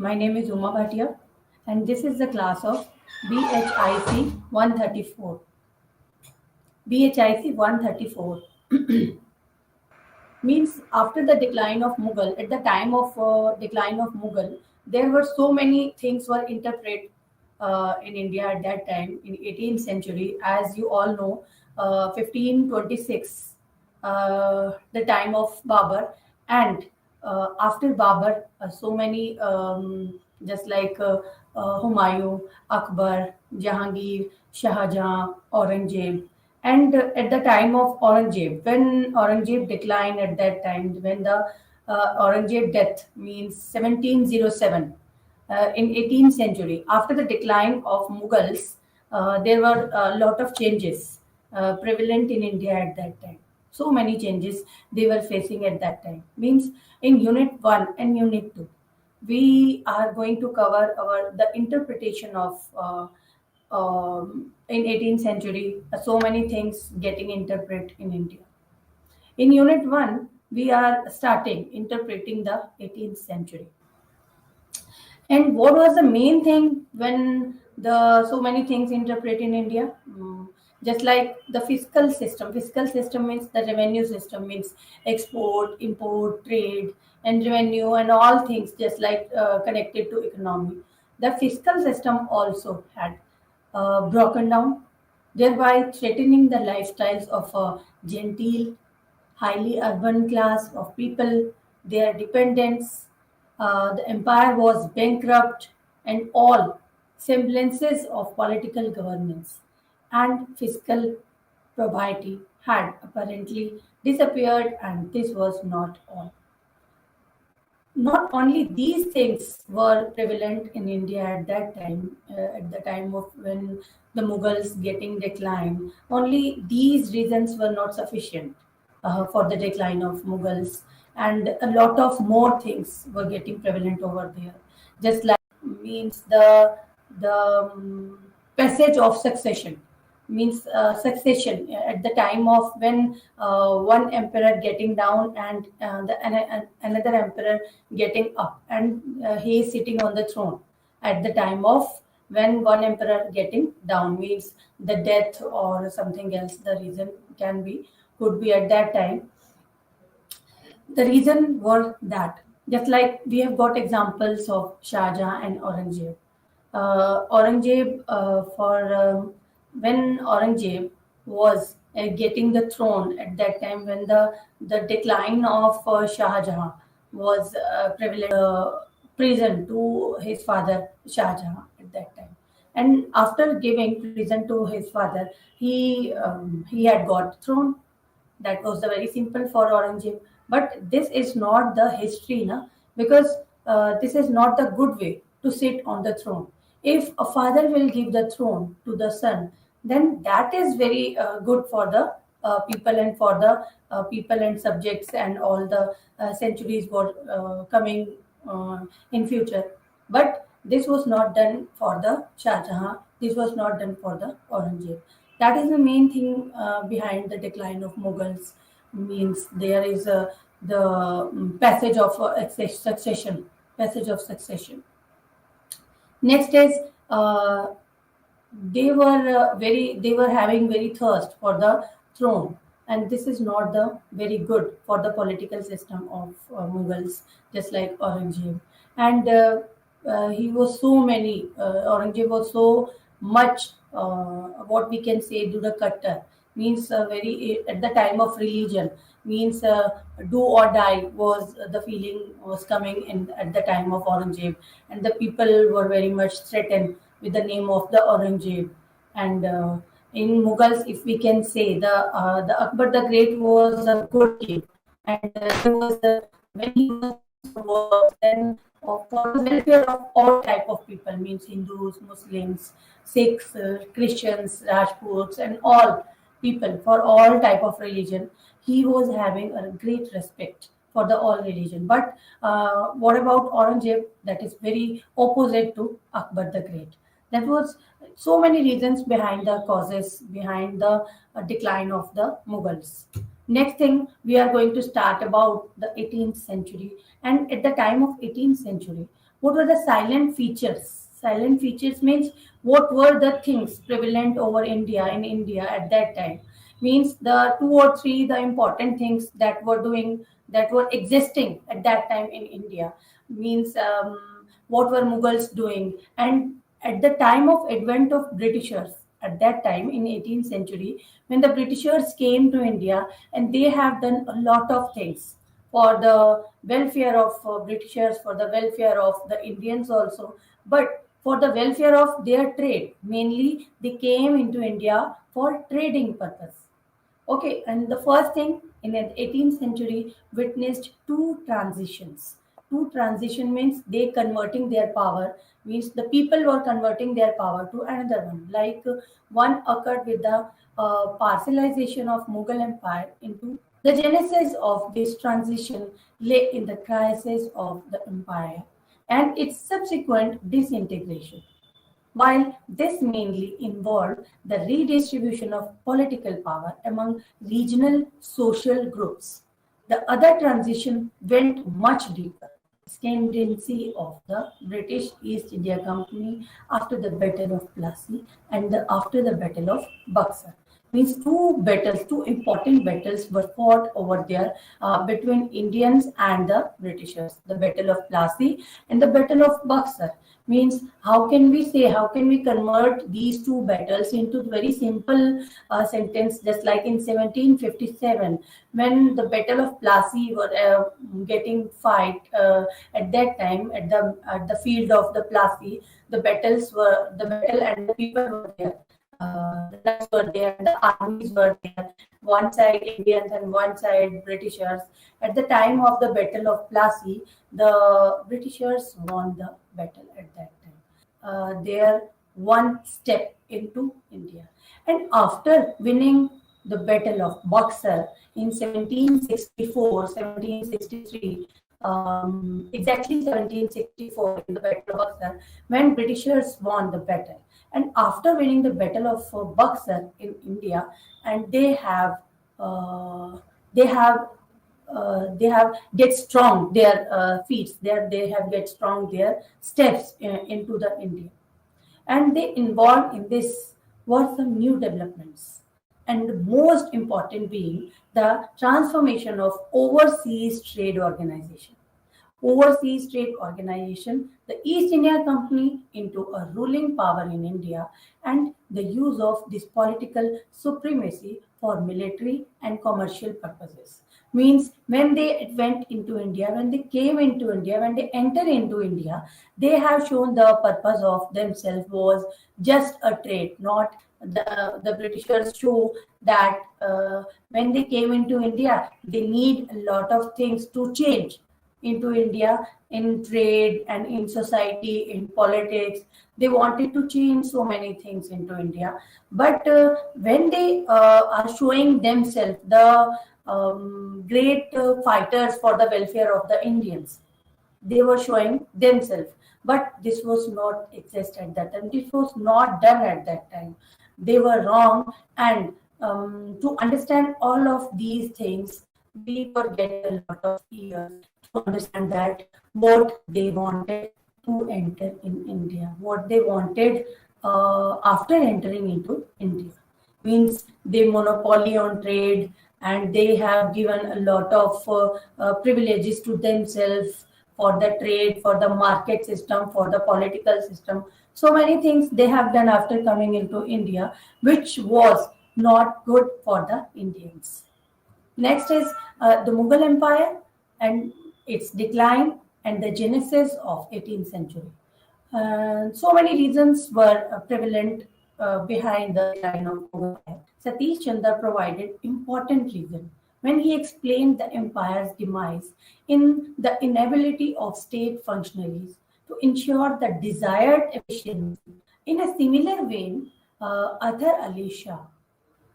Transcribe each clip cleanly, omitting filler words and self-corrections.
My name is Bhatia, and this is the class of BHIC 134. BHIC 134 means after the decline of Mughal, at the time of decline of Mughal, there were so many things were interpreted in India at that time in 18th century. As you all know, 1526, the time of Babur, and after Babur, so many just like Humayun, Akbar, Jahangir, Shah Jahan, Aurangzeb. And at the time of Aurangzeb, when Aurangzeb declined at that time, when the Aurangzeb death means 1707 in 18th century, after the decline of Mughals, there were a lot of changes prevalent in India at that time. So many changes they were facing at that time. Means in Unit 1 and Unit 2, we are going to cover our the interpretation of in 18th century, so many things getting interpreted in India. In Unit 1, we are starting interpreting the 18th century. And what was the main thing when the so many things interpret in India? Just like the fiscal system. Fiscal system means the revenue system means export, import, trade, and revenue, and all things just like connected to economy. The fiscal system also had broken down, thereby threatening the lifestyles of a genteel, highly urban class of people, their dependents. The empire was bankrupt, and all semblances of political governance and fiscal probity had apparently disappeared, and this was not all. Not only these things were prevalent in India at that time, at the time of when the Mughals getting declined, only these reasons were not sufficient for the decline of Mughals, and a lot of more things were getting prevalent over there. Just like means the passage of succession means succession at the time of when one emperor getting down and another emperor getting up, and he is sitting on the throne at the time of when one emperor getting down means the death or something else. The reason can be could be at that time. The reason was that just like we have got examples of Shah Jahan and Aurangzeb. Aurangzeb for when Aurangzeb was getting the throne at that time, when the decline of Shah Jahan was prevalent prison to his father Shah Jahan at that time, and after giving prison to his father, he had got throne. That was the very simple for Aurangzeb. But this is not the history, na? Because this is not the good way to sit on the throne. If a father will give the throne to the son, then that is very good for the people, and for the people and subjects and all the centuries were coming in future. But this was not done for the Shah Jahan. This was not done for the Aurangzeb. That is the main thing behind the decline of Mughals. Means there is the passage of succession. Passage of succession. Next is they were having very thirst for the throne, and this is not the very good for the political system of Mughals, just like Aurangzeb. And he was so many. Aurangzeb was so much. What we can say, do the cutter means very at the time of religion means do or die was the feeling was coming in at the time of Aurangzeb, and the people were very much threatened with the name of the Aurangzeb. And in Mughals, if we can say, the Akbar the Great was a good king, and he was when he was then for the welfare of all type of people means Hindus, Muslims, Sikhs, Christians, Rajputs, and all people for all type of religion. He was having a great respect for the all religion. But what about Aurangzeb? That is very opposite to Akbar the Great. That was so many reasons behind the causes behind the decline of the Mughals. Next thing, we are going to start about the 18th century. And at the time of 18th century, What were the silent features? Silent features means what were the things prevalent over India in India at that time? Means the two or three the important things that were existing at that time in India. Means what were Mughals doing? And at the time of advent of Britishers, at that time in 18th century, when the Britishers came to India, and they have done a lot of things for the welfare of Britishers, for the welfare of the Indians also, but for the welfare of their trade. Mainly, they came into India for trading purpose. Okay, and the first thing in the 18th century witnessed two transitions. Two transition means they converting their power, means the people were converting their power to another one. Like one occurred with the parcelization of Mughal Empire into the genesis of this transition lay in the crisis of the empire and its subsequent disintegration. While this mainly involved the redistribution of political power among regional social groups, the other transition went much deeper. Ascendancy of the British East India Company after the Battle of Plassey and after the Battle of Buxar. Means two important battles were fought over there between Indians and the Britishers. The Battle of Plassey and the Battle of Buxar. Means how can we convert these two battles into very simple sentence, just like in 1757 when the Battle of Plassey were getting fight at that time at the field of the Plassey. The battle and the people were there. The troops were there, the armies were there, one side Indians and one side Britishers. At the time of the Battle of Plassey, the Britishers won the battle at that time. Their one step into India. And after winning the Battle of Buxar in 1764, 1763, exactly 1764 in the Battle of Buxar, when Britishers won the battle. And after winning the Battle of Buxar in India, and they have they have get strong their feet there they have get strong their steps into the India, and they involved in this were some new developments, and the most important being the transformation of overseas trade organization. Overseas trade organization, the East India Company into a ruling power in India, and the use of this political supremacy for military and commercial purposes. Means when they went into India, when they came into India, when they enter into India, they have shown the purpose of themselves was just a trade, not the Britishers show that when they came into India, they need a lot of things to change into India in trade and in society, in politics. They wanted to change so many things into India. But when they are showing themselves the great fighters for the welfare of the Indians, they were showing themselves. But this was not exist at that time. This was not done at that time. They were wrong. And to understand all of these things, we were getting a lot of years to understand that what they wanted to enter in India, what they wanted after entering into India. Means they monopoly on trade, and they have given a lot of privileges to themselves for the trade, for the market system, for the political system. So many things they have done after coming into India, which was not good for the Indians. Next is the Mughal Empire and its decline and the genesis of 18th century. So many reasons were prevalent behind the decline of Mughal Empire. Satish Chandra provided important reason when he explained the empire's demise in the inability of state functionaries to ensure the desired efficiency. In a similar vein, Athar Ali Shah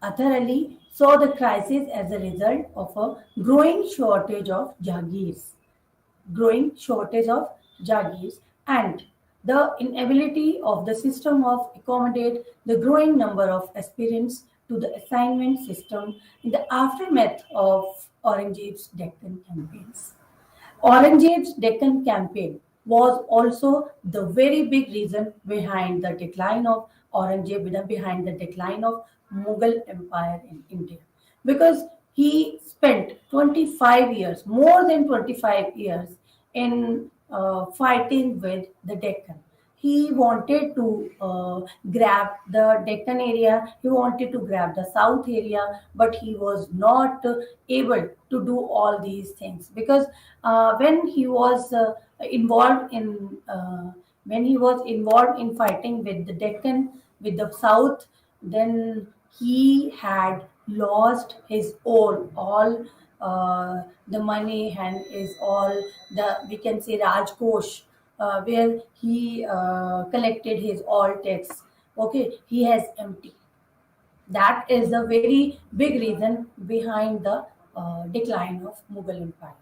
Athar Ali saw the crisis as a result of a growing shortage of jagirs, and the inability of the system of accommodate the growing number of aspirants to the assignment system in the aftermath of Aurangzeb's Deccan campaigns. Aurangzeb's Deccan campaign. was also the very big reason behind the decline of Aurangzeb, behind the decline of Mughal Empire in India. Because he spent 25 years, more than 25 years, in fighting with the Deccan. He wanted to grab the Deccan area, he wanted to grab the South area, but he was not able to do all these things because when he was involved in fighting with the Deccan, with the South, then he had lost his all the money and is all the, we can say, Rajkosh, where he collected his all tax. Okay, he has empty. That is a very big reason behind the decline of Mughal Empire.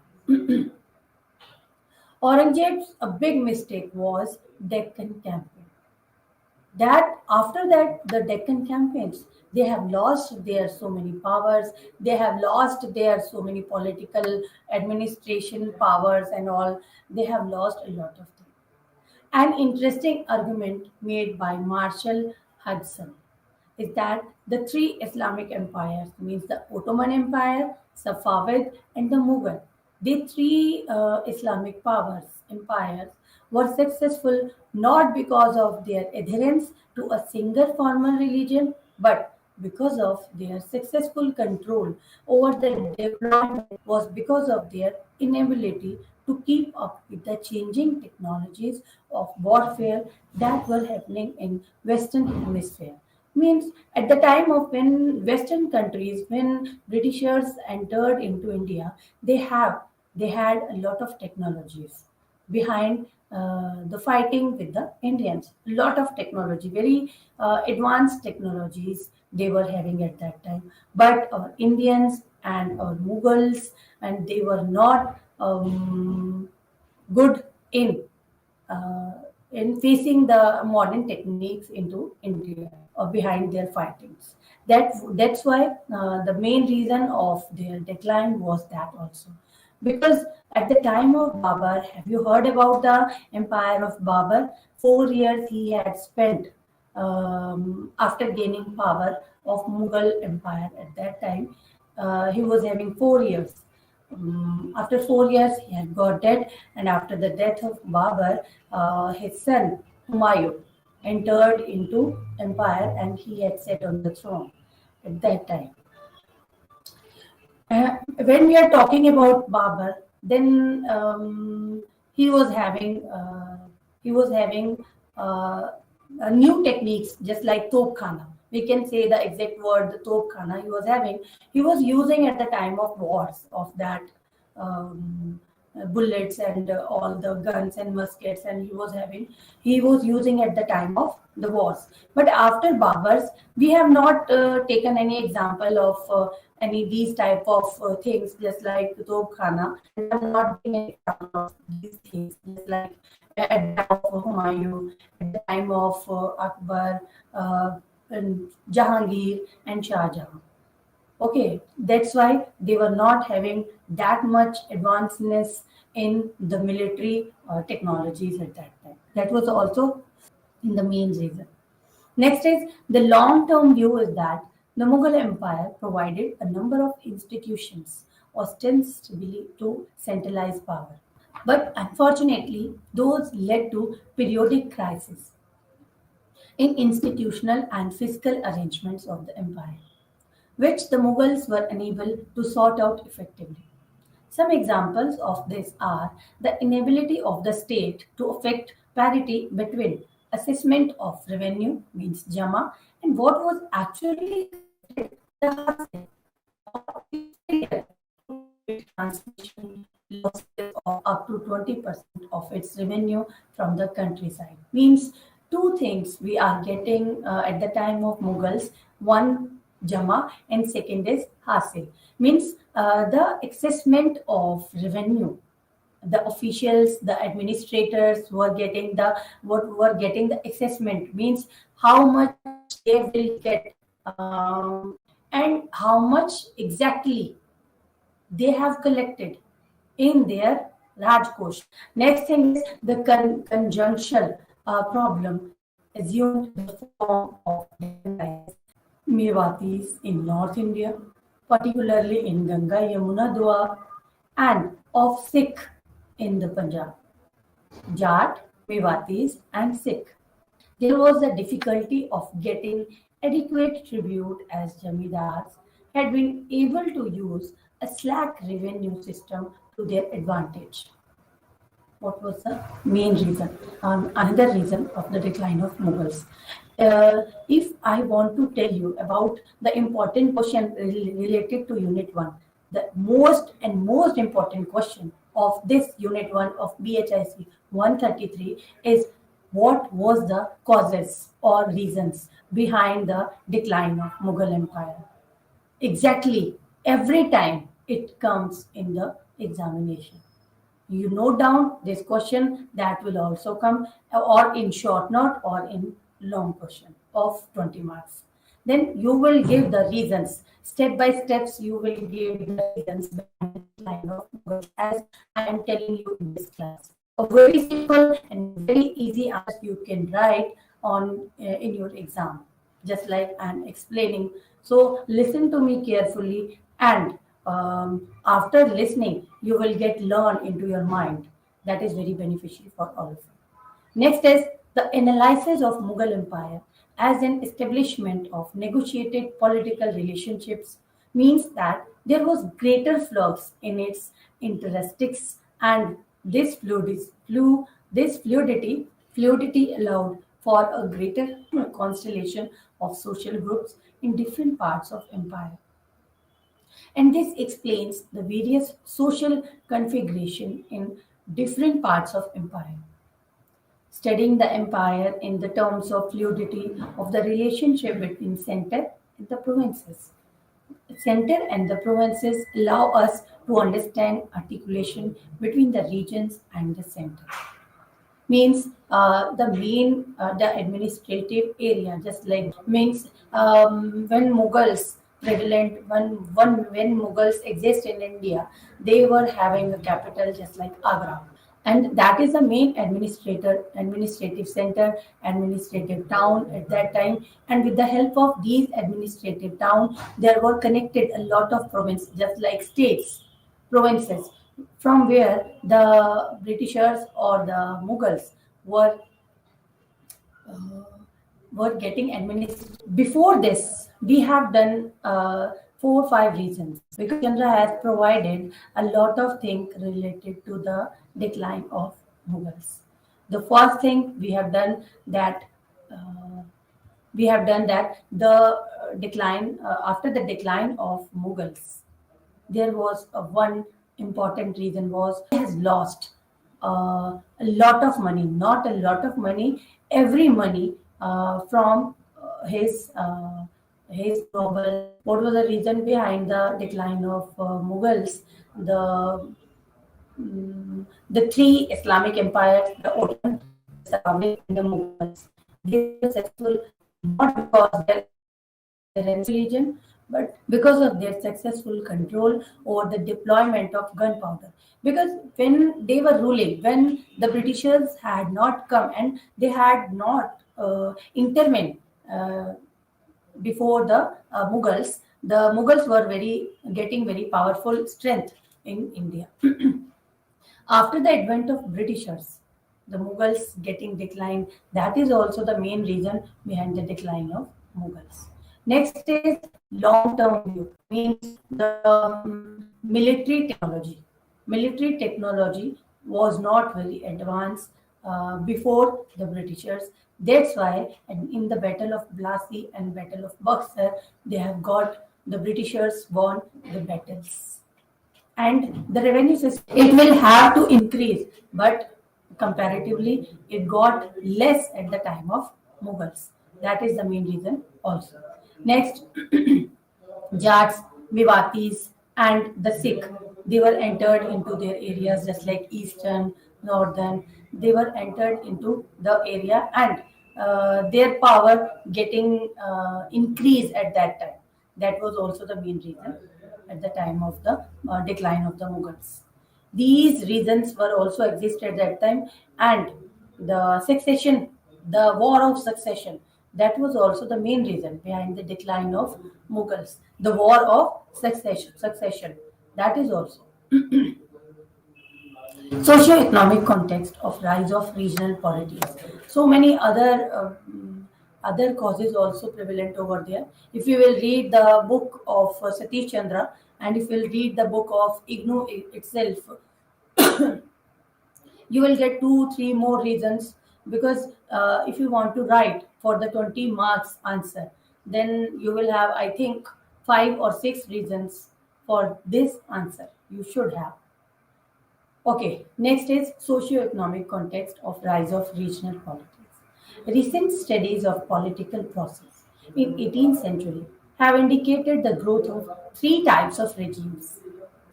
Aurangzeb's a big mistake was Deccan campaign. That after that, the Deccan campaigns, they have lost their so many powers, they have lost their so many political administration powers and all. They have lost a lot of things. An interesting argument made by Marshall Hudson is that the three Islamic empires, means the Ottoman Empire, Safavid, and the Mughal, the three Islamic empires, were successful not because of their adherence to a single formal religion, but because of their successful control over the deployment, was because of their inability to keep up with the changing technologies of warfare that were happening in Western Hemisphere. Means at the time of when Western countries, when Britishers entered into India, they had a lot of technologies behind the fighting with the Indians. A lot of technology, very advanced technologies they were having at that time. But our Indians and our Mughals, and they were not good uh, in facing the modern techniques into India or behind their fightings. That's why the main reason of their decline was that also. Because at the time of Babur, have you heard about the empire of Babur? 4 years he had spent after gaining power of Mughal empire at that time. He was having 4 years. After 4 years, he had got dead, and after the death of Babur, his son Humayun entered into empire, and he had sat on the throne at that time. When we are talking about Babur, then he was having new techniques, just like Topkhana. We can say the exact word, the Topkhana he was having. He was using at the time of wars of that bullets and all the guns and muskets, and he was using at the time of the wars. But after Baburs, we have not taken any example of any these type of things, just like the Khana. We have not taken any example of these things, just like at the time of Humayun, at the time of Akbar, and Jahangir and Shah Jahan. Okay, that's why they were not having that much advancedness in the military technologies at that time. That was also in the main reason. Next is the long term view is that the Mughal Empire provided a number of institutions ostensibly to centralize power. But unfortunately, those led to periodic crises in institutional and fiscal arrangements of the empire, which the Mughals were unable to sort out effectively. Some examples of this are the inability of the state to affect parity between assessment of revenue, means Jama, and what was actually collected, the Hasil, or transmission losses of up to 20% of its revenue from the countryside. Means two things we are getting at the time of Mughals. One, Jama, and second is Hasil. Means the assessment of revenue, the officials, the administrators were getting the what were getting the assessment, means how much they will get, and how much exactly they have collected in their Rajkosh. Next thing is the conjunction problem assumed the form of different rises. Mewatis in North India, particularly in Ganga Yamuna Doab, and of Sikh in the Punjab. Jat, Mewatis, and Sikh. There was the difficulty of getting adequate tribute as jamidars had been able to use a slack revenue system to their advantage. What was the main reason? Another reason of the decline of Mughals. If I want to tell you about the important question related to Unit 1, the most important question of this Unit 1 of BHIC 133 is what was the causes or reasons behind the decline of Mughal Empire? Exactly every time it comes in the examination. You note down this question that will also come or in short note or in long question of 20 marks. Then you will give the reasons. Step by steps, you will give the reasons behind the decline of Mughals as I am telling you in this class. A very simple and very easy answer you can write on in your exam, just like I'm explaining. So listen to me carefully, and after listening, you will get learned into your mind. That is very beneficial for all of you. Next is the analysis of Mughal Empire as an establishment of negotiated political relationships means that there was greater flux in its interests, and this fluidity allowed for a greater constellation of social groups in different parts of empire, and this explains the various social configuration in different parts of empire. Studying the empire in the terms of fluidity of the relationship between center and the provinces. Center and the provinces allow us to understand articulation between the regions and the center. Means the administrative area, just like means when Mughals prevalent when Mughals exist in India, they were having a capital just like Agra, and that is the main administrative center, administrative town at that time. And with the help of these administrative town, there were connected a lot of provinces, just like states, provinces, from where the Britishers or the Mughals were uh, were getting administered. Before this, we have done 4 or 5 reasons because Chandra has provided a lot of things related to the decline of Mughals. The first thing uh, we have done that the decline after the decline of Mughals, there was one important reason was he has lost a lot of money, not a lot of money, every money from his noble. What was the reason behind the decline of Mughals? The the three Islamic empires, the Ottoman, the Safavid, and the Mughals, they were successful not because their religion, but because of their successful control over the deployment of gunpowder. Because when they were ruling, when the Britishers had not come and they had not intervened before the Mughals were very getting very powerful strength in India. After the advent of Britishers, the Mughals getting declined. That is also the main reason behind the decline of Mughals. Next is long-term view, means the military technology. Military technology was not very advanced before the Britishers. That's why in the Battle of Plassey and Battle of Buxar, they have got the Britishers won the battles, and the revenue system it will have to increase, but comparatively it got less at the time of Mughals. That is the main reason also. Next, Jats, Mewatis, and the Sikh, they were entered into their areas just like eastern, northern. They were entered into the area, and their power getting increased at that time. That was also the main reason at the time of the decline of the Mughals. These reasons were also exist at that time, and the succession, the war of succession, that was also the main reason behind the decline of Mughals. The war of succession, that is also socio-economic context of rise of regional politics. So many other causes also prevalent over there. If you will read the book of Satish Chandra, and if you will read the book of IGNOU itself, you will get two, three more reasons, because if you want to write for the 20 marks answer, then you will have, I think, five or six reasons for this answer. You should have. Okay, next is socio-economic context of rise of regional politics. Recent studies of political process in 18th century have indicated the growth of three types of regimes.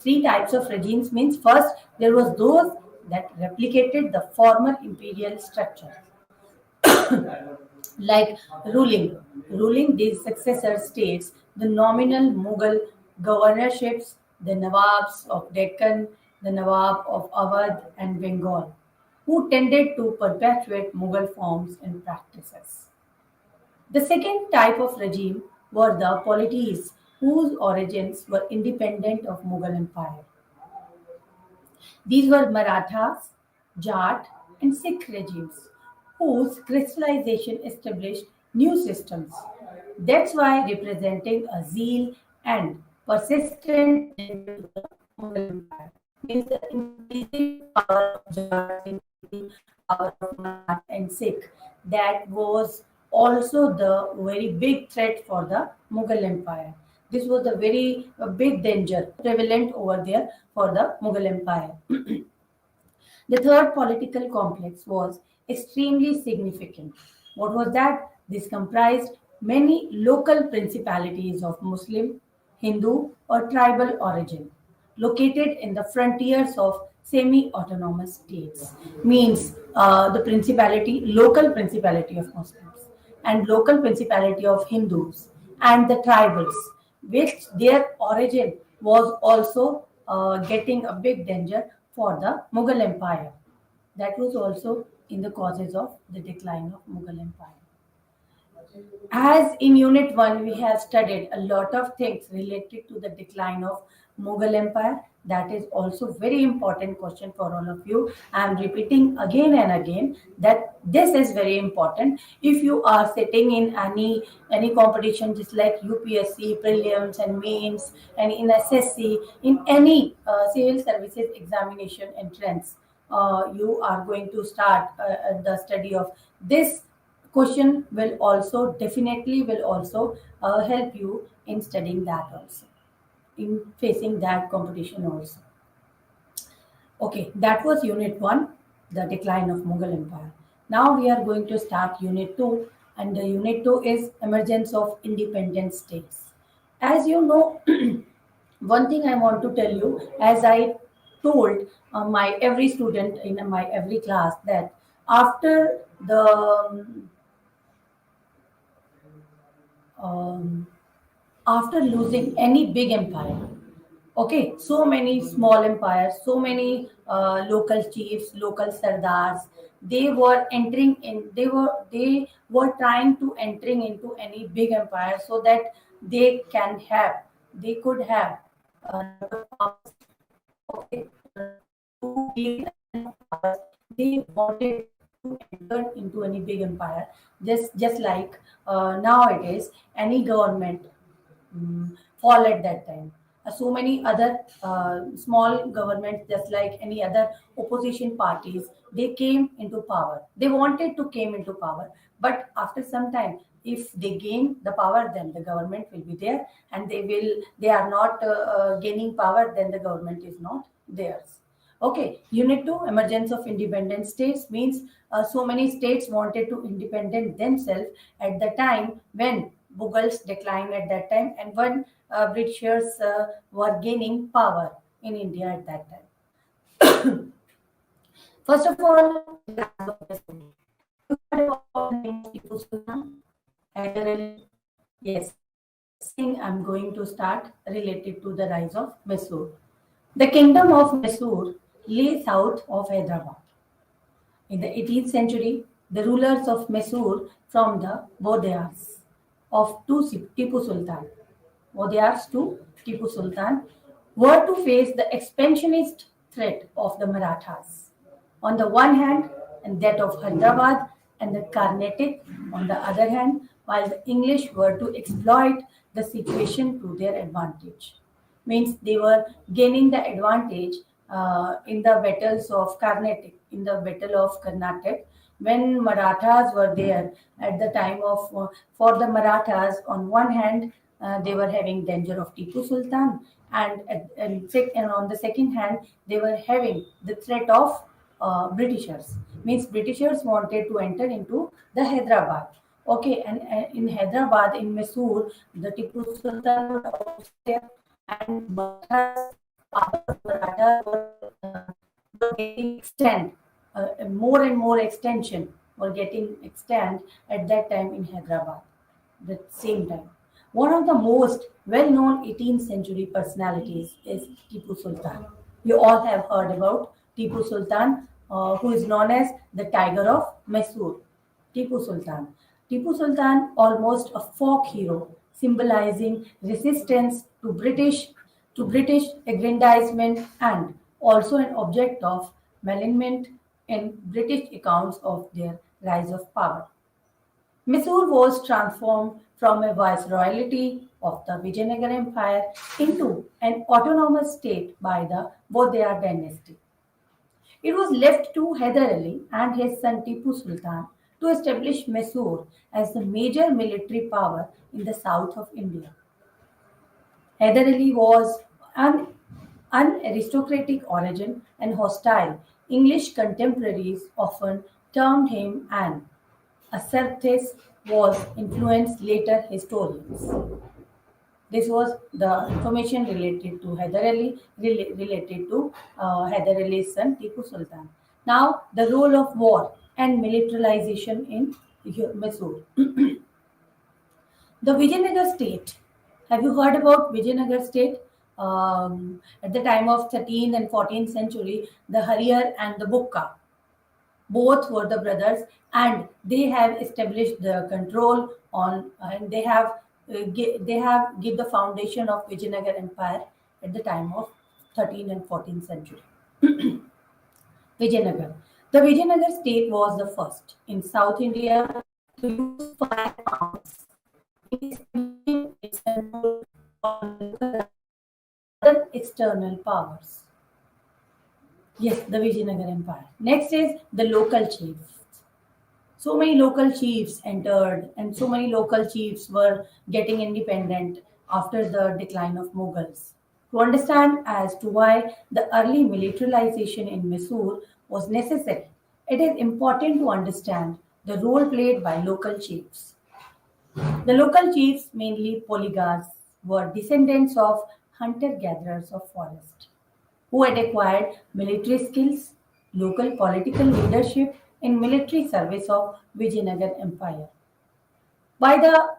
Three types of regimes means, first there was those that replicated the former imperial structure, like ruling these successor states, the nominal Mughal governorships, the Nawabs of Deccan, the Nawab of Awadh and Bengal, who tended to perpetuate Mughal forms and practices. The second type of regime were the polities whose origins were independent of Mughal Empire. These were Marathas, Jat, and Sikh regimes, whose crystallization established new systems. That's why representing a zeal and persistent danger to the Mughal Empire means the increasing power of Jats, increasing power of Marath and Sikh. That was also the very big threat for the Mughal Empire. This was a very big danger prevalent over there for the Mughal Empire. The third political complex was extremely significant. What was that? This comprised many local principalities of Muslim, Hindu, or tribal origin located in the frontiers of semi-autonomous states. Means the principality, local principality of Muslims and local principality of Hindus and the tribals, which their origin was also getting a big danger for the Mughal Empire. That was also in the causes of the decline of Mughal Empire. As in Unit 1, we have studied a lot of things related to the decline of Mughal Empire. That is also very important question for all of you. I am repeating again and again that this is very important. If you are sitting in any competition, just like UPSC, prelims and mains, and in SSC, in any civil services examination entrance, you are going to start the study of this question will also definitely will also help you in studying that also, in facing that competition also. Okay, that was Unit 1, the decline of Mughal Empire. Now we are going to start Unit 2, and the Unit 2 is emergence of independent states. As you know, one thing I want to tell you, as I told my every student in my every class, that after the um, after losing any big empire, okay, so many small empires, so many local chiefs, local sardars, they were trying to entering into any big empire so that they could have lot of powers. Okay, to gain enough powers, they wanted to enter into any big empire. Just like nowadays, any government fall at that time. So many other small governments, just like any other opposition parties, they came into power. They wanted to came into power, but after some time, if they gain the power, then the government will be there, and they are not gaining power, then the government is not theirs. Okay, Unit 2, emergence of independent states means so many states wanted to independent themselves at the time when Mughals declined at that time, and when Britishers were gaining power in India at that time. First of all, the rise of Mysore. You heard about the name Tipu Sultan? Yes, thing I'm going to start related to the rise of Mysore. The kingdom of Mysore lay south of Hyderabad. In the 18th century, the rulers of Mysore from the Vodayas of Tipu Sultan, Vodayas to Tipu Sultan, were to face the expansionist threat of the Marathas. On the one hand, and that of Hyderabad and the Carnatic on the other hand, while the English were to exploit the situation to their advantage. Means they were gaining the advantage in the battles of Carnatic, in the battle of Karnataka, when Marathas were there at the time of, for the Marathas, on one hand, they were having danger of Tipu Sultan, and on the second hand, they were having the threat of Britishers. Means Britishers wanted to enter into the Hyderabad. Okay, and in Hyderabad, in Mysore, the Tipu Sultan was also there, and Marathas, after Marathas were getting extend, more and more extension were getting extend at that time in Hyderabad. The same time, one of the most well-known 18th century personalities is Tipu Sultan. You all have heard about Tipu Sultan, who is known as the Tiger of Mysore. Tipu Sultan. Tipu Sultan, almost a folk hero, symbolizing resistance to British aggrandizement and also an object of malignment in British accounts of their rise of power. Mysore was transformed from a viceroyalty of the Vijayanagar Empire into an autonomous state by the Vodaya dynasty. It was left to Hyder Ali and his son Tipu Sultan to establish Mysore as the major military power in the south of India. Hyder Ali was an aristocratic origin and hostile. English contemporaries often termed him an assertist was influenced later historians. This was the information related to Hyder Ali, related to Hyder Ali's son Tipu Sultan. Now, the role of war and militarization in Mysore. The Vijayanagar state. Have you heard about Vijayanagar state? At the time of 13th and 14th century, the Hariyar and the Bukka both were the brothers, and they have established the control on, and they have give the foundation of Vijayanagar Empire at the time of 13th and 14th century. Vijayanagar. The Vijayanagar state was the first in South India to use firearms in establishing its control on other external powers. Yes, the Vijayanagar Empire. Next is the local chiefs. So many local chiefs entered, and so many local chiefs were getting independent after the decline of Mughals. To understand as to why the early militarization in Mysore was necessary, it is important to understand the role played by local chiefs. The local chiefs, mainly polygars, were descendants of hunter-gatherers of forest who had acquired military skills, local political leadership, and military service of Vijayanagar Empire. By the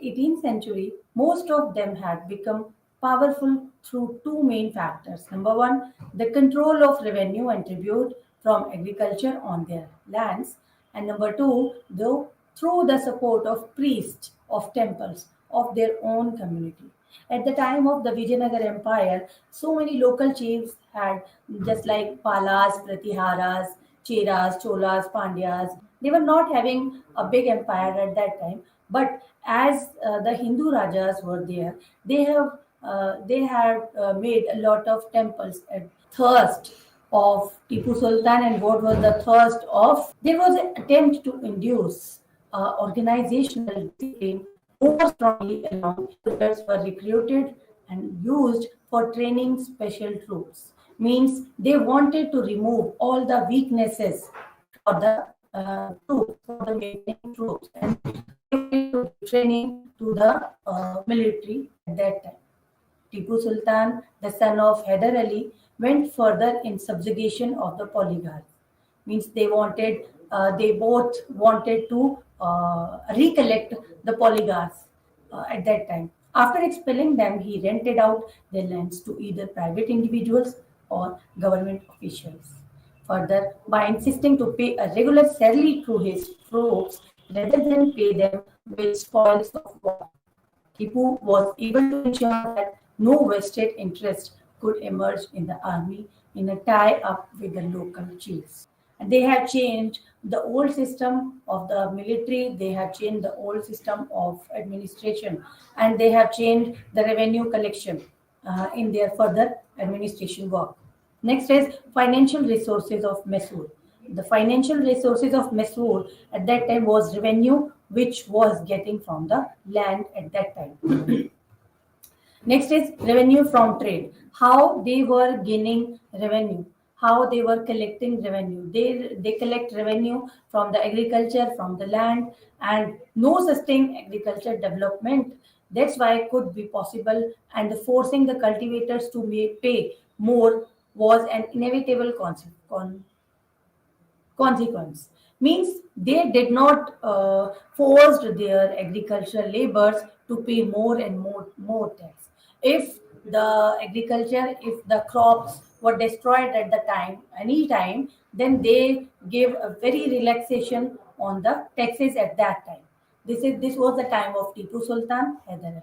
18th century, most of them had become powerful through two main factors. Number one, the control of revenue and tribute from agriculture on their lands, and number two, through the support of priests of temples of their own community. At the time of the Vijayanagar Empire, so many local chiefs had, just like Palas, Pratiharas, Cheras, Cholas, Pandyas. They were not having a big empire at that time, but as the Hindu Rajas were there, they had made a lot of temples at thirst of Tipu Sultan. And what was the thirst of? There was an attempt to induce organizational discipline more strongly along. Soldiers were recruited and used for training special troops. Means they wanted to remove all the weaknesses for the troops, for the maintaining troops, and training to the military at that time. Tipu Sultan, the son of Hyder Ali, went further in subjugation of the polygars. Means they both wanted to recollect the polygars at that time. After expelling them, he rented out their lands to either private individuals or government officials. Further, by insisting to pay a regular salary to his troops rather than pay them with spoils of war, Tipu was able to ensure that no vested interest could emerge in the army in a tie up with the local chiefs. And they had changed the old system of the military, they have changed the old system of administration, and they have changed the revenue collection in their further administration work. Next is financial resources of Mysore. The financial resources of Mysore at that time was revenue which was getting from the land at that time. Next is revenue from trade. How they were gaining revenue, how they were collecting revenue. They collect revenue from the agriculture, from the land, and no sustained agriculture development. That's why it could be possible, and forcing the cultivators to pay more was an inevitable consequence. Means they did not forced their agricultural laborers to pay more and more tax. If the agriculture, if the crops were destroyed at the time, any time, then they gave a very relaxation on the taxes at that time. This was the time of Tipu Sultan Hyder Ali.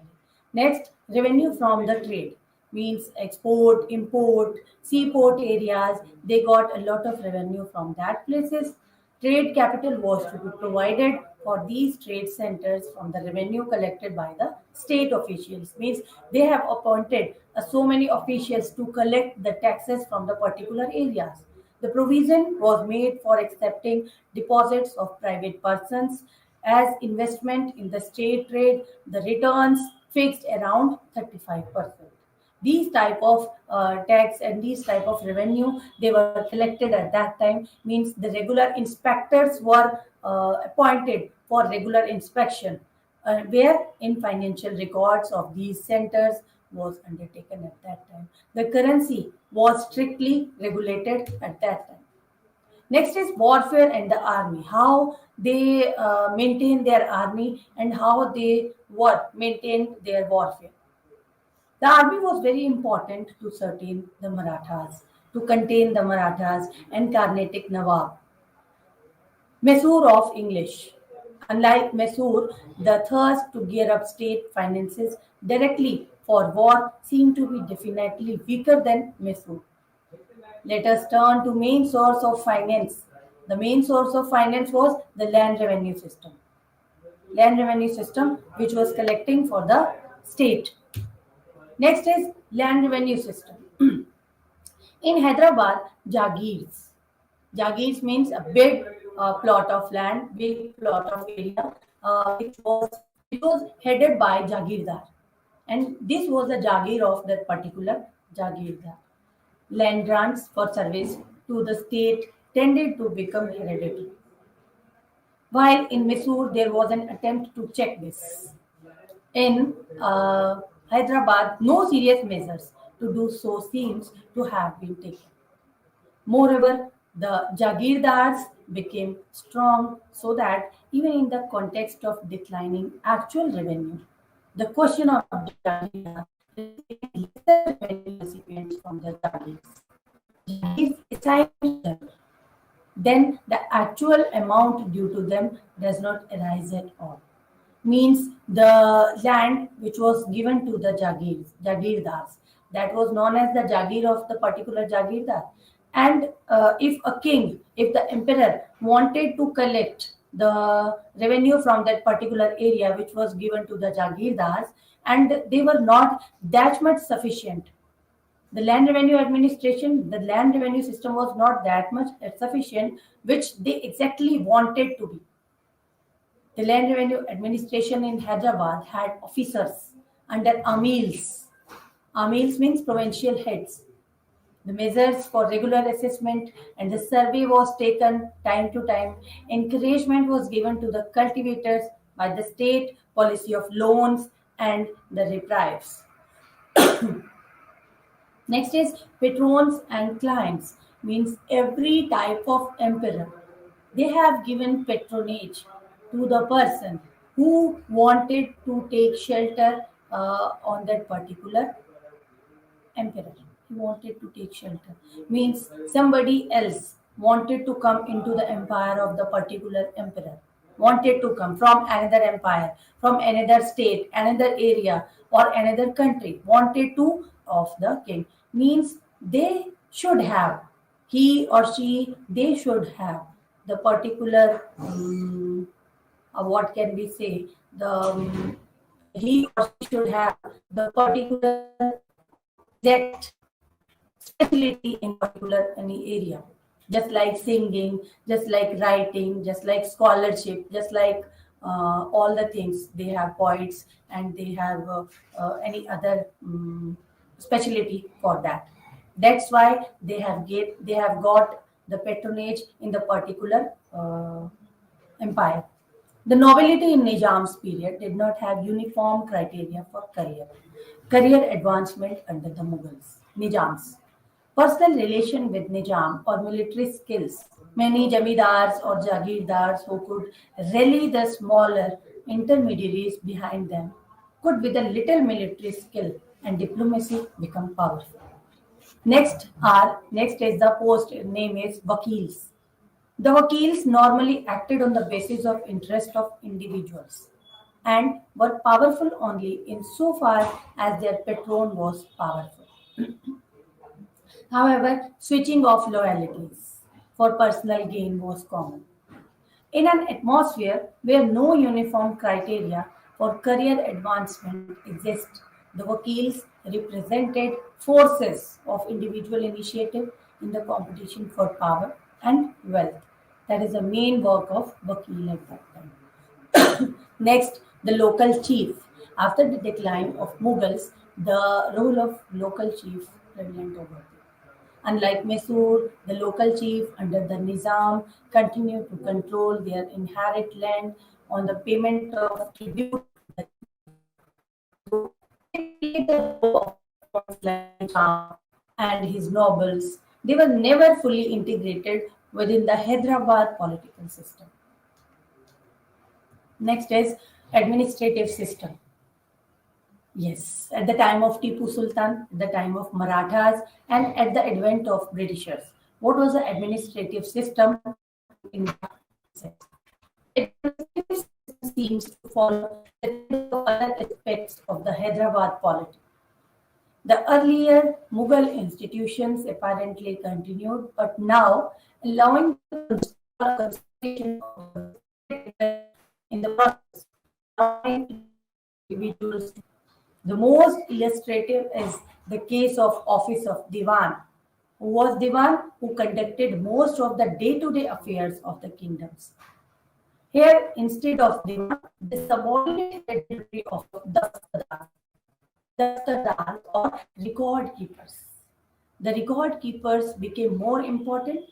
Next, revenue from the trade means export, import, seaport areas. They got a lot of revenue from that places. Trade capital was to be provided for these trade centers from the revenue collected by the state officials. Means they have appointed so many officials to collect the taxes from the particular areas. The provision was made for accepting deposits of private persons as investment in the state trade. The returns fixed around 35%. These type of tax and these type of revenue they were collected at that time. Means the regular inspectors were appointed for regular inspection, where in financial records of these centers was undertaken at that time. The currency was strictly regulated at that time. Next is warfare and the army. How they maintain their army and how they maintain their warfare. The army was very important to certain the Marathas, to contain the Marathas and Carnatic Nawab. Mysore of English. Unlike Mysore, the thirst to gear up state finances directly for war seemed to be definitely weaker than Mysore. Let us turn to main source of finance. The main source of finance was the land revenue system. Land revenue system which was collecting for the state. Next is land revenue system. In Hyderabad, Jagirs. Jagirs means a big plot of land, big plot of area, which was headed by Jagirdar, and this was the Jagir of that particular Jagirdar. Land grants for service to the state tended to become hereditary. While in Mysore, there was an attempt to check this. In Hyderabad, no serious measures to do so seems to have been taken. Moreover, the Jagirdars became strong so that even in the context of declining actual revenue, the question of Jagirdar receiving lesser revenue recipients from the Jagirs. Jagirs assigned them, then the actual amount due to them does not arise at all. Means the land which was given to the Jagirdars, that was known as the Jagir of the particular Jagirdar. And if a king, if the emperor wanted to collect the revenue from that particular area which was given to the Jagirdars, and they were not that much sufficient, the land revenue administration, the land revenue system was not that much sufficient, which they exactly wanted to be. The Land Revenue Administration in Hyderabad had officers under amils. Amils means provincial heads. The measures for regular assessment and the survey was taken time to time. Encouragement was given to the cultivators by the state policy of loans and the reprieves. Next is patrons and clients, means every type of emperor. They have given patronage to the person who wanted to take shelter on that particular emperor. He wanted to take shelter. Means somebody else wanted to come into the empire of the particular emperor. Wanted to come from another empire, from another state, another area, or another country. Wanted to of the king. Means they should have, he or she, they should have the particular what can we say, the he or she should have the particular exact specialty in particular any area, just like singing, just like writing, just like scholarship, just like all the things. They have poets and they have any other specialty for that. That's why they have got the patronage in the particular empire. The nobility in Nizam's period did not have uniform criteria for career advancement under the Mughals. Nizams. Personal relation with Nizam or military skills. Many jamidars or jagirdars who could rally the smaller intermediaries behind them could, with a little military skill and diplomacy, become powerful. Next is the post name is Vakils. The Vakils normally acted on the basis of interest of individuals and were powerful only insofar as their patron was powerful. However, switching off loyalties for personal gain was common. In an atmosphere where no uniform criteria for career advancement exist, the Vakils represented forces of individual initiative in the competition for power and wealth. That is the main work of Vakil at that time. Next, the local chief. After the decline of Mughals, the role of local chief prevalent over there. Unlike Mysore, the local chief under the Nizam continued to control their inherent land on the payment of tribute. The role of Nizam and his nobles, they were never fully integrated within the Hyderabad political system. Next is administrative system. Yes, at the time of Tipu Sultan, at the time of Marathas, and at the advent of Britishers, what was the administrative system in the administrative system seems to follow the other aspects of the Hyderabad polity. The earlier Mughal institutions apparently continued, but now allowing the consolidation of in the process, allowing individuals. The most illustrative is the case of office of Diwan, who was Diwan who conducted most of the day-to-day affairs of the kingdoms. Here, instead of Diwan, the subordinate hereditary of Dastardar or record keepers. The record keepers became more important,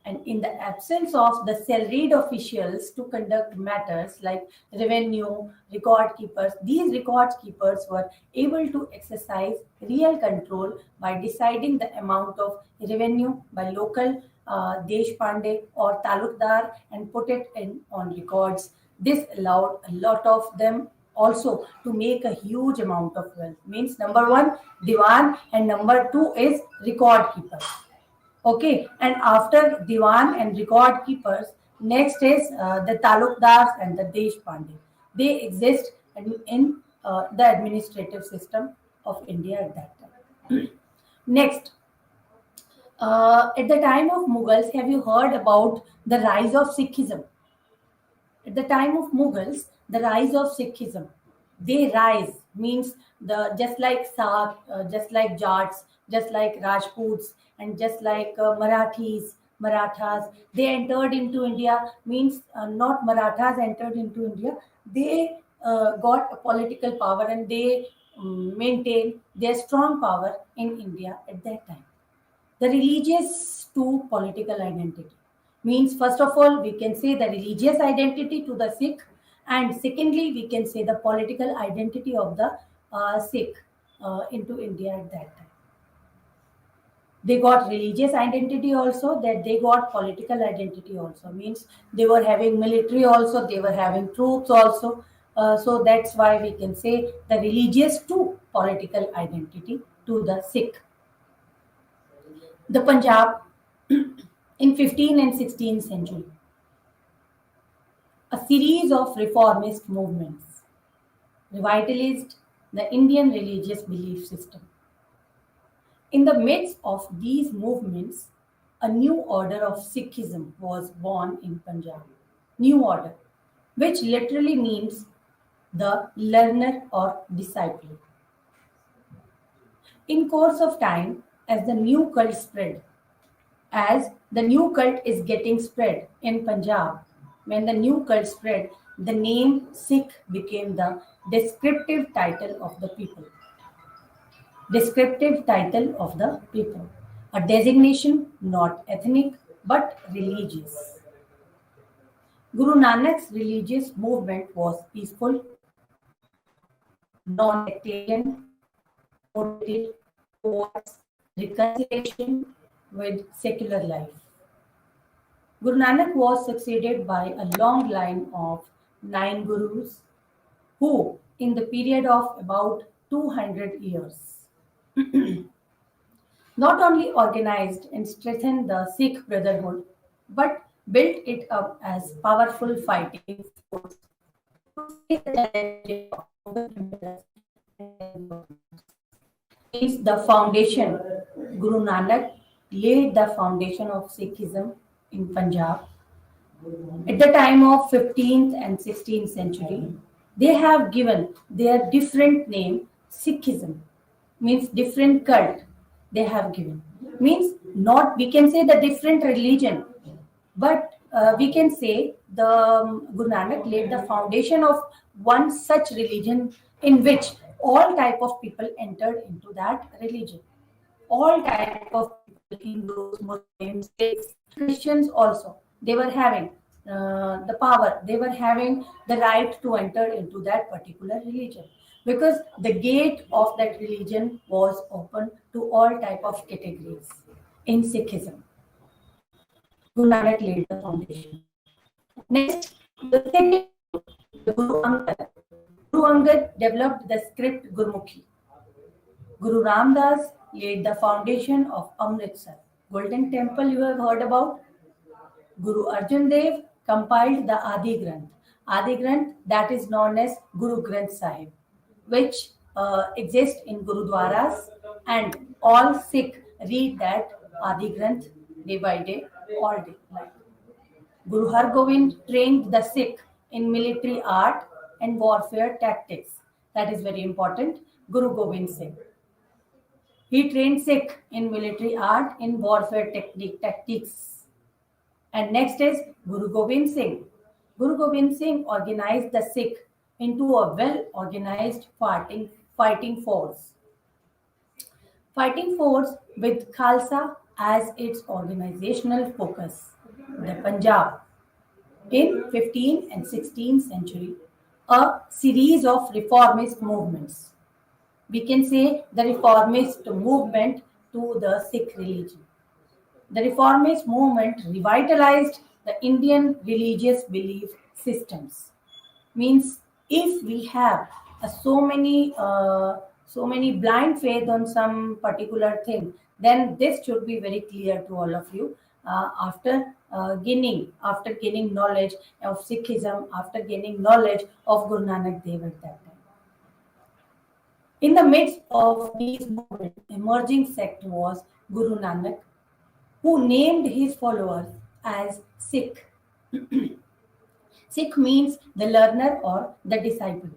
and in the absence of the salaried officials to conduct matters like revenue, record keepers, these record keepers were able to exercise real control by deciding the amount of revenue by local Deshpande or Talukdar and put it in on records. This allowed a lot of them also to make a huge amount of wealth. Means number one, Diwan, and number two is record keepers. Okay, and after Diwan and record keepers, next is the Talukdars and the Deshpande. They exist in the administrative system of India at that time. Next, at the time of Mughals, have you heard about the rise of Sikhism? At the time of Mughals, the rise of Sikhism, they rise means the just like Sak, just like Jats, just like Rajputs, and just like Marathas, they entered into India. Means not Marathas entered into India. They got a political power and they maintained their strong power in India at that time. The religious to political identity means, first of all, we can say the religious identity to the Sikh, and secondly, we can say the political identity of the Sikh into India at that time. They got religious identity also, that they got political identity also. Means they were having military also, they were having troops also. So that's why we can say the religious to political identity to the Sikh. The Punjab in 15th and 16th century, a series of reformist movements revitalized the Indian religious belief system. In the midst of these movements, a new order of Sikhism was born in Punjab. New order, which literally means the learner or disciple. In course of time, as the new cult is getting spread in Punjab, when the new cult spread, the name Sikh became the descriptive title of the people. Descriptive title of the people. A designation not ethnic but religious. Guru Nanak's religious movement was peaceful, non-sectarian, oriented towards reconciliation with secular life. Guru Nanak was succeeded by a long line of 9 gurus who, in the period of about 200 years, not only organized and strengthened the Sikh brotherhood, but built it up as powerful fighting force to face the challenges of Mughal emperors is the foundation. Guru Nanak laid the foundation of Sikhism in Punjab. At the time of 15th and 16th century, they have given their different name Sikhism, means different cult they have given. Means not, we can say the different religion, but we can say the Guru Nanak laid the foundation of one such religion in which all type of people entered into that religion. All type of people, Hindus, Muslims, Sikhs, Christians also, they were having the power, they were having the right to enter into that particular religion because the gate of that religion was open to all type of categories in Sikhism. Guru Nanak laid the foundation. Next, the second, the Guru Angad. Guru Angad developed the script Gurmukhi. Guru Ramdas laid the foundation of Amritsar, Golden Temple you have heard about. Guru Arjan Dev compiled the Adi Granth. Adi Granth that is known as Guru Granth Sahib, which exists in Gurudwaras, and all Sikh read that Adi Granth day by day, all day. Like Guru Har Gobind trained the Sikh in military art and warfare tactics. That is very important. Guru Gobind Singh. He trained Sikh in military art, in warfare tactics. And next is Guru Gobind Singh. Guru Gobind Singh organized the Sikh into a well-organized fighting force. Fighting force with Khalsa as its organizational focus. The Punjab. In 15th and 16th century, a series of reformist movements. We can say the reformist movement to the Sikh religion. The reformist movement revitalized the Indian religious belief systems. Means if we have so many blind faith on some particular thing, then this should be very clear to all of you. After gaining knowledge of Sikhism, after gaining knowledge of Guru Nanak Dev at that time. In the midst of these movements, emerging sect was Guru Nanak, who named his followers as Sikh. Sikh means the learner or the disciple.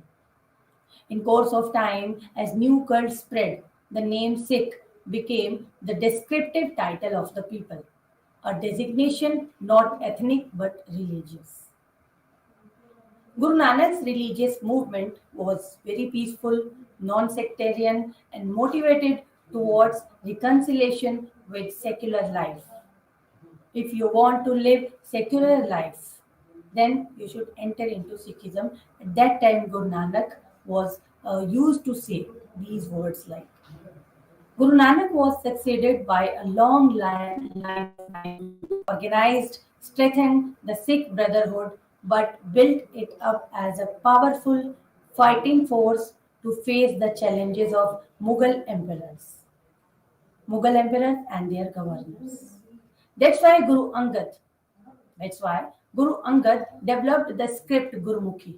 In course of time, as new cults spread, the name Sikh became the descriptive title of the people, a designation not ethnic but religious. Guru Nanak's religious movement was very peaceful, non-sectarian, and motivated towards reconciliation with secular life. If you want to live secular life, then you should enter into Sikhism. At that time, Guru Nanak was used to say these words like Guru Nanak was succeeded by a long line of organized, strengthened the Sikh brotherhood, but built it up as a powerful fighting force to face the challenges of Mughal emperors. Mughal emperors and their governors. That's why Guru Angad That's why Guru Angad developed the script Gurumukhi.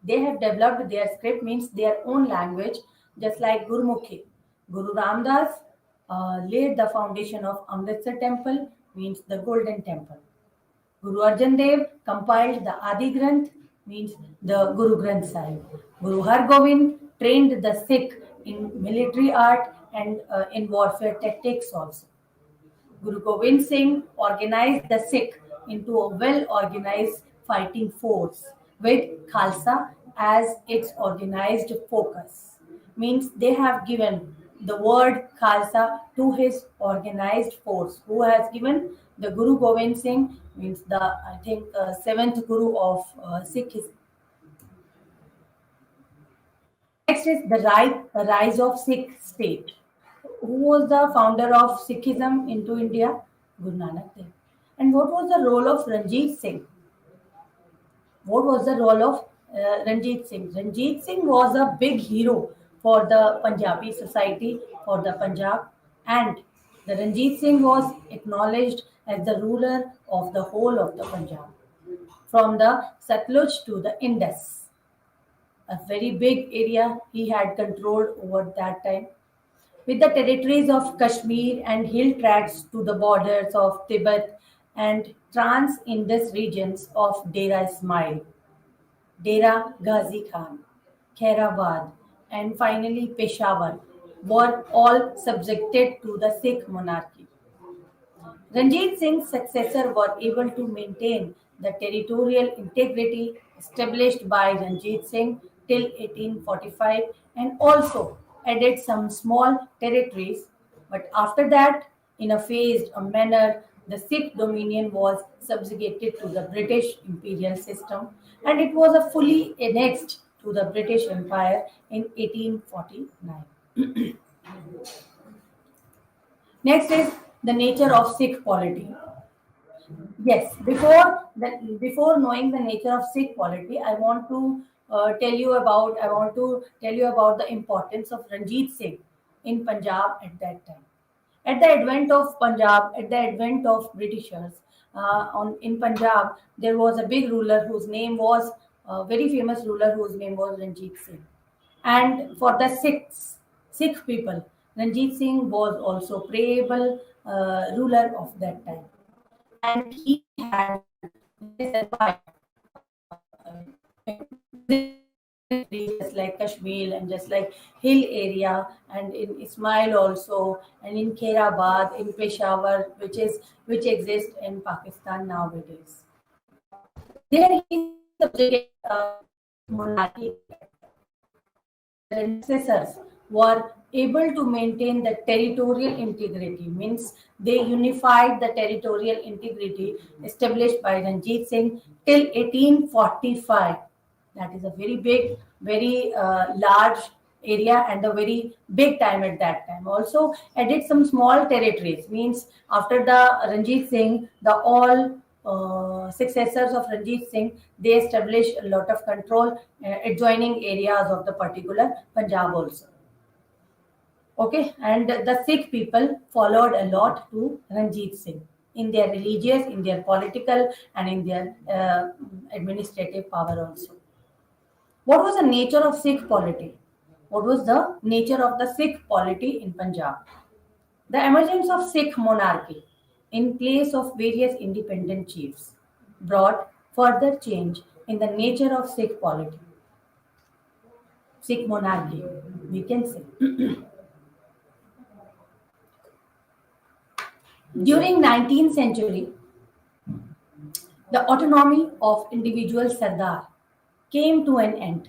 They have developed their script means their own language, just like Gurumukhi. Guru Ramdas laid the foundation of Amritsar temple, means the Golden Temple. Guru Arjan Dev compiled the Adi Granth, means the Guru Granth Sahib. Guru Har Gobind trained the Sikh in military art and in warfare tactics also. Guru Gobind Singh organized the Sikh into a well organized fighting force with Khalsa as its organized focus. Means they have given the word Khalsa to his organized force. Who has given the Guru Gobind Singh means the I think seventh Guru of Sikhism. Next is the rise of Sikh state. Who was the founder of Sikhism into India? Guru Nanak Dev. And what was the role of Ranjit Singh? What was the role of Ranjit Singh? Ranjit Singh was a big hero for the Punjabi society, for the Punjab, and the Ranjit Singh was acknowledged as the ruler of the whole of the Punjab, from the Satluj to the Indus. A very big area he had control over that time with the territories of Kashmir and hill tracts to the borders of Tibet and trans-Indus regions of Dera Ismail, Dera Ghazi Khan, Khairabad, and finally Peshawar were all subjected to the Sikh monarchy. Ranjit Singh's successors were able to maintain the territorial integrity established by Ranjit Singh till 1845 and also added some small territories. But after that, in a phased manner, the Sikh dominion was subjugated to the British imperial system and it was a fully annexed to the British Empire in 1849. Next is the nature of Sikh polity. Yes, before knowing the nature of Sikh polity, I want to tell you about the importance of Ranjit Singh in Punjab at that time. At the advent of Punjab, at the advent of Britishers, on in Punjab, there was a big ruler whose name was a very famous ruler whose name was Ranjit Singh. And for the Sikh people, Ranjit Singh was also prayable ruler of that time and he had this empire just like Kashmir and just like hill area and in Ismail also and in Khairabad, in Peshawar, which exists in Pakistan nowadays. There he subjugated monarchy predecessors were able to maintain the territorial integrity, means they unified the territorial integrity established by Ranjit Singh till 1845. That is a very big, very large area and a very big time at that time. Also added some small territories, means after the Ranjit Singh, the all successors of Ranjit Singh, they established a lot of control adjoining areas of the particular Punjab also. Okay, and the Sikh people followed a lot to Ranjit Singh in their religious, in their political, and in their administrative power also. What was the nature of Sikh polity? What was the nature of the Sikh polity in Punjab? The emergence of Sikh monarchy in place of various independent chiefs brought further change in the nature of Sikh polity, Sikh monarchy, we can say. During 19th century, the autonomy of individual Sardar came to an end.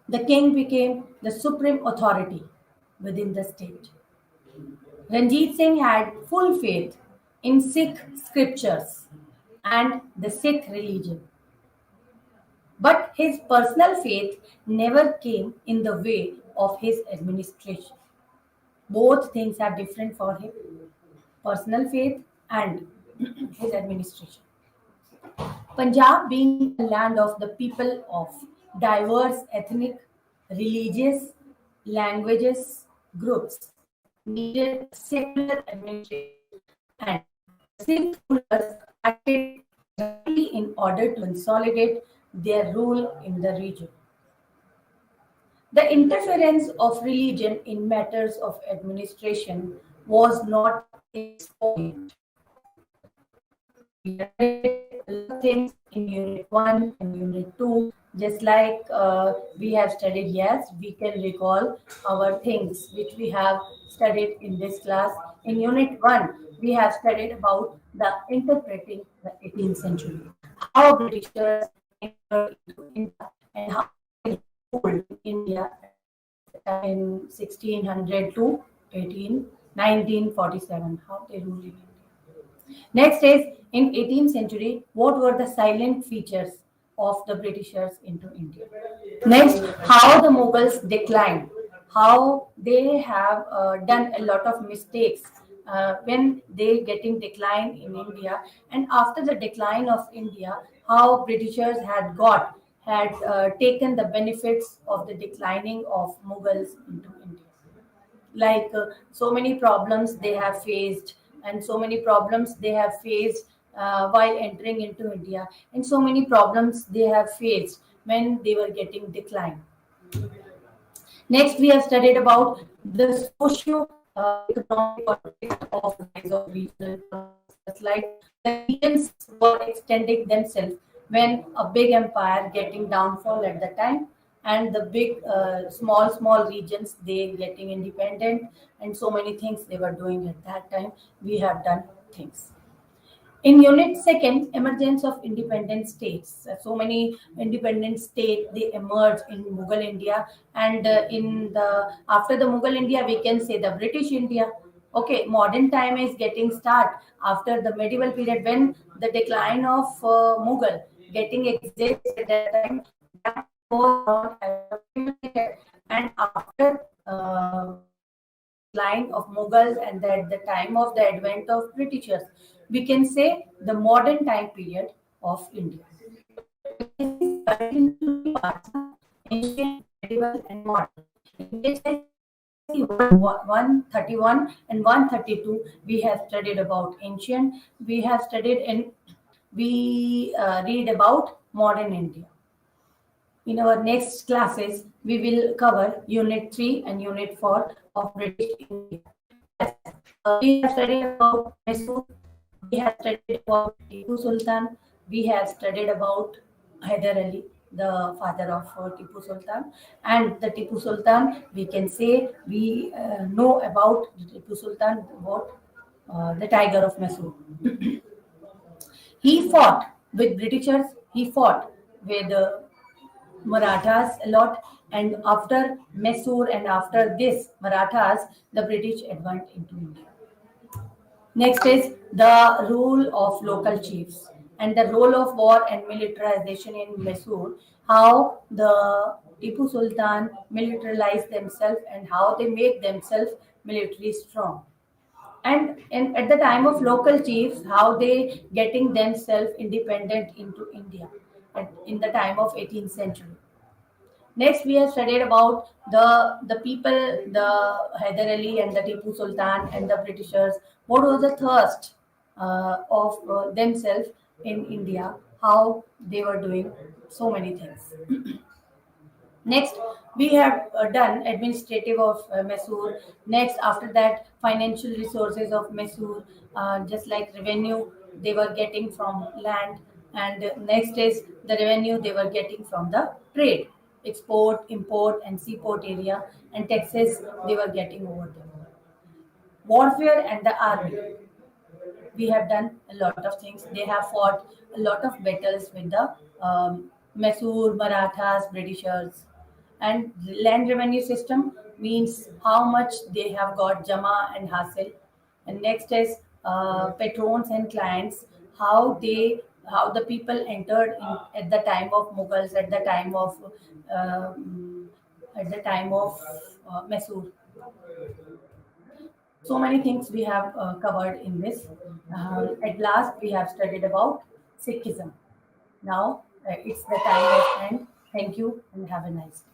The king became the supreme authority within the state. Ranjit Singh had full faith in Sikh scriptures and the Sikh religion. But his personal faith never came in the way of his administration. Both things are different for him, personal faith and his administration. Punjab being a land of the people of diverse ethnic, religious, languages, groups, needed secular administration, and the Sikh rulers acted directly in order to consolidate their rule in the region. The interference of religion in matters of administration was not its point. We have studied a lot of things in Unit 1 and Unit 2, just like we have studied, yes, we can recall our things which we have studied in this class. In Unit 1, we have studied about the interpreting the 18th century, how Britishers entered into India and how they ruled India in 1600 to 1947, how they ruled in India. Next is in 18th century, what were the silent features of the Britishers into India? Next, how the Mughals declined, how they have done a lot of mistakes when they getting decline in India, and after the decline of India, how Britishers had taken the benefits of the declining of Mughals into India, like so many problems they have faced, and so many problems they have faced while entering into India, and so many problems they have faced when they were getting declined. Next, we have studied about the socio-economic context of rise of regional clusters, like the regions were extending themselves when a big empire getting downfall at the time, and the big small regions they getting independent, and so many things they were doing at that time. We have done things. In Unit Second, emergence of independent states. So many independent states they emerged in Mughal India, and in the after the Mughal India, we can say the British India. Okay, modern time is getting start after the medieval period when the decline of Mughal getting exists at that time. That was not accumulated, and after decline of Mughals and at the time of the advent of Britishers, we can say the modern time period of India. Ancient, medieval, and modern. In which I see 131 and 132, we have studied about ancient. We have studied and we read about modern India. In our next classes, we will cover Unit 3 and Unit 4 of British India. We have studied about Mysore, we have studied about Tipu Sultan, we have studied about Hyder Ali, the father of Tipu Sultan. And the Tipu Sultan, we can say we know about Tipu Sultan, what the tiger of Mysore. He fought with Britishers, he fought with Marathas a lot, and after Mysore and after this Marathas, the British advanced into India. Next is the rule of local chiefs and the role of war and militarization in Mysore, how the Tipu Sultan militarized themselves and how they make themselves military strong. And at the time of local chiefs, how they getting themselves independent into India in the time of 18th century. Next, we have studied about the people, the Hyder Ali and the Tipu Sultan and the Britishers. What was the thirst of themselves in India? How they were doing so many things. Next, we have done administrative of Mysore. Next, after that, financial resources of Mysore, just like revenue they were getting from land. And next is the revenue they were getting from the trade, export, import, and seaport area, and taxes they were getting over there. Warfare and the army, we have done a lot of things. They have fought a lot of battles with the Mysore, Marathas, Britishers. And land revenue system means how much they have got Jama and Hasil. And next is patrons and clients, how the people entered in, at the time of Mughals, at the time of Mysore. So many things we have covered in this. At last, we have studied about Sikhism. Now it's the time of end. Thank you and have a nice day.